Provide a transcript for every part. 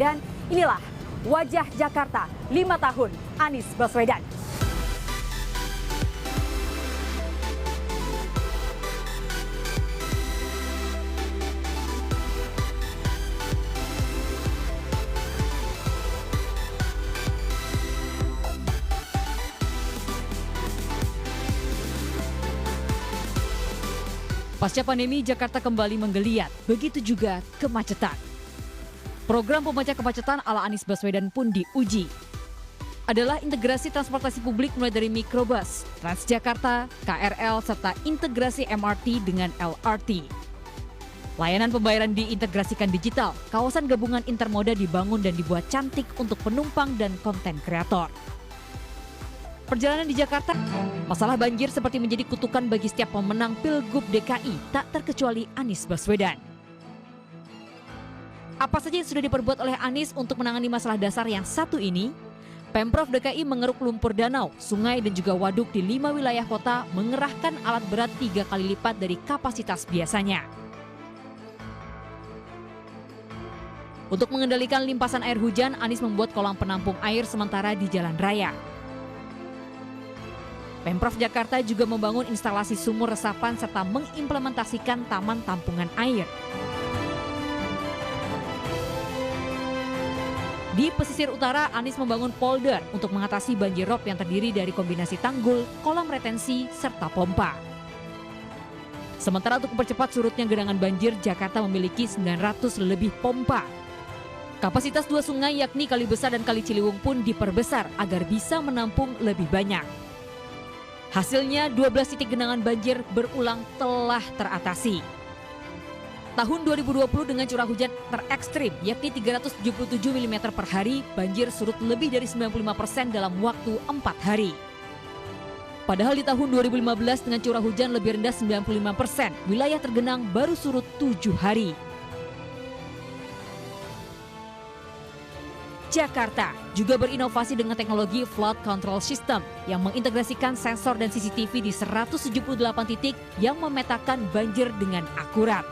Dan inilah wajah Jakarta 5 tahun Anies Baswedan. Pasca pandemi, Jakarta kembali menggeliat, begitu juga kemacetan. Program pemecah kemacetan ala Anies Baswedan pun diuji. Adalah integrasi transportasi publik mulai dari mikrobus, Transjakarta, KRL, serta integrasi MRT dengan LRT. Layanan pembayaran diintegrasikan digital, kawasan gabungan intermoda dibangun dan dibuat cantik untuk penumpang dan konten kreator. Perjalanan di Jakarta, masalah banjir seperti menjadi kutukan bagi setiap pemenang Pilgub DKI, tak terkecuali Anies Baswedan. Apa saja yang sudah diperbuat oleh Anies untuk menangani masalah dasar yang satu ini? Pemprov DKI mengeruk lumpur danau, sungai dan juga waduk di 5 wilayah kota, mengerahkan alat berat 3 kali lipat dari kapasitas biasanya. Untuk mengendalikan limpasan air hujan, Anies membuat kolam penampung air sementara di jalan raya. Pemprov Jakarta juga membangun instalasi sumur resapan serta mengimplementasikan taman tampungan air. Di pesisir utara, Anies membangun polder untuk mengatasi banjir rob yang terdiri dari kombinasi tanggul, kolam retensi, serta pompa. Sementara untuk mempercepat surutnya genangan banjir, Jakarta memiliki 900 lebih pompa. Kapasitas 2 sungai yakni Kali Besar dan Kali Ciliwung pun diperbesar agar bisa menampung lebih banyak. Hasilnya 12 titik genangan banjir berulang telah teratasi. Tahun 2020 dengan curah hujan terekstrim yakni 377 mm per hari, banjir surut lebih dari 95% dalam waktu 4 hari. Padahal di tahun 2015 dengan curah hujan lebih rendah 95%, wilayah tergenang baru surut 7 hari. Jakarta juga berinovasi dengan teknologi flood control system yang mengintegrasikan sensor dan CCTV di 178 titik yang memetakan banjir dengan akurat.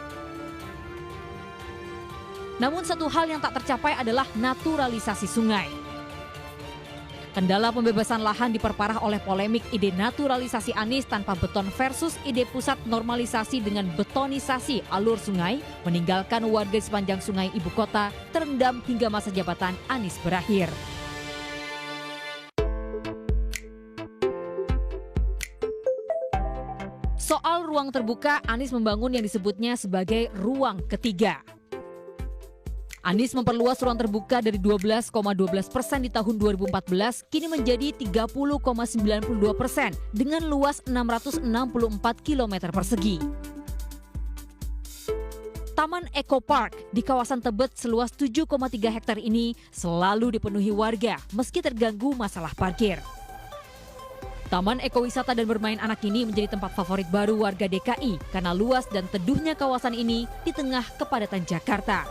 Namun satu hal yang tak tercapai adalah naturalisasi sungai. Kendala pembebasan lahan diperparah oleh polemik ide naturalisasi Anies tanpa beton versus ide pusat normalisasi dengan betonisasi alur sungai, meninggalkan warga di sepanjang sungai ibu kota terendam hingga masa jabatan Anies berakhir. Soal ruang terbuka, Anies membangun yang disebutnya sebagai ruang ketiga. Anies memperluas ruang terbuka dari 12,12% di tahun 2014 kini menjadi 30,92% dengan luas 664 km persegi. Taman Eco Park di kawasan Tebet seluas 7,3 hektar ini selalu dipenuhi warga meski terganggu masalah parkir. Taman ekowisata dan bermain anak ini menjadi tempat favorit baru warga DKI karena luas dan teduhnya kawasan ini di tengah kepadatan Jakarta.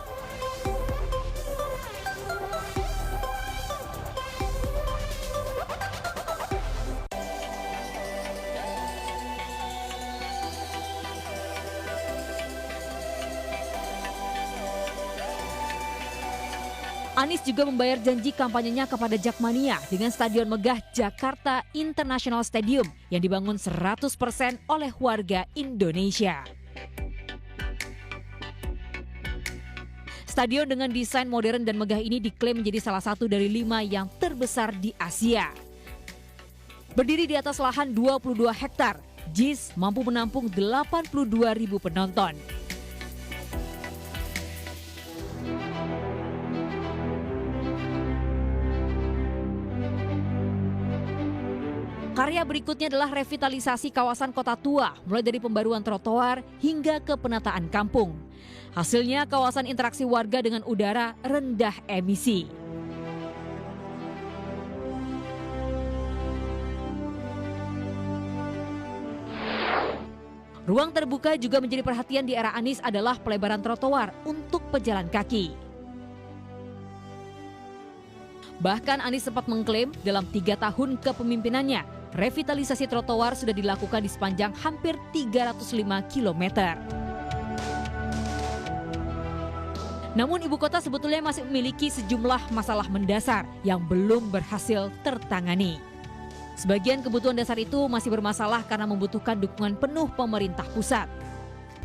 Anies juga membayar janji kampanyenya kepada Jakmania dengan stadion megah Jakarta International Stadium yang dibangun 100% oleh warga Indonesia. Stadion dengan desain modern dan megah ini diklaim menjadi salah satu dari 5 yang terbesar di Asia. Berdiri di atas lahan 22 hektar, JIS mampu menampung 82.000 penonton. Karya berikutnya adalah revitalisasi kawasan kota tua, mulai dari pembaruan trotoar hingga ke penataan kampung. Hasilnya kawasan interaksi warga dengan udara rendah emisi. Ruang terbuka juga menjadi perhatian di era Anies adalah pelebaran trotoar untuk pejalan kaki. Bahkan Anies sempat mengklaim dalam 3 tahun kepemimpinannya, revitalisasi trotoar sudah dilakukan di sepanjang hampir 305 km. Namun ibu kota sebetulnya masih memiliki sejumlah masalah mendasar yang belum berhasil tertangani. Sebagian kebutuhan dasar itu masih bermasalah karena membutuhkan dukungan penuh pemerintah pusat.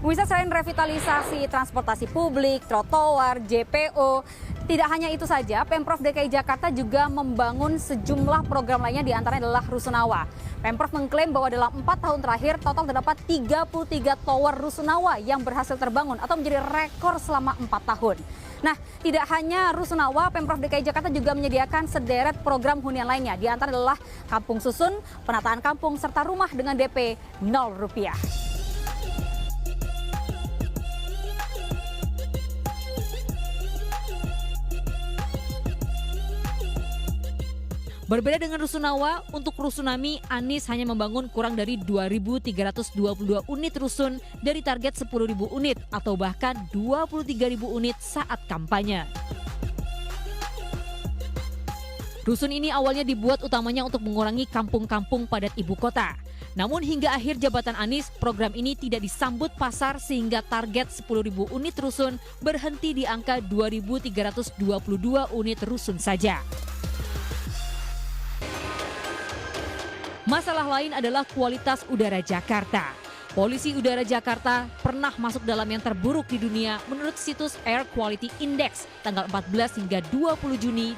Bisa selain revitalisasi transportasi publik, trotoar, JPO, tidak hanya itu saja, Pemprov DKI Jakarta juga membangun sejumlah program lainnya, diantaranya adalah Rusunawa. Pemprov mengklaim bahwa dalam 4 tahun terakhir total terdapat 33 tower Rusunawa yang berhasil terbangun atau menjadi rekor selama 4 tahun. Nah, tidak hanya Rusunawa, Pemprov DKI Jakarta juga menyediakan sederet program hunian lainnya. Di antara adalah Kampung Susun, penataan kampung, serta rumah dengan DP 0 rupiah. Berbeda dengan Rusunawa, untuk Rusunami, Anies hanya membangun kurang dari 2.322 unit rusun dari target 10.000 unit atau bahkan 23.000 unit saat kampanye. Rusun ini awalnya dibuat utamanya untuk mengurangi kampung-kampung padat ibu kota. Namun hingga akhir jabatan Anies, program ini tidak disambut pasar sehingga target 10.000 unit rusun berhenti di angka 2.322 unit rusun saja. Masalah lain adalah kualitas udara Jakarta. Polusi udara Jakarta pernah masuk dalam yang terburuk di dunia menurut situs Air Quality Index tanggal 14 hingga 20 Juni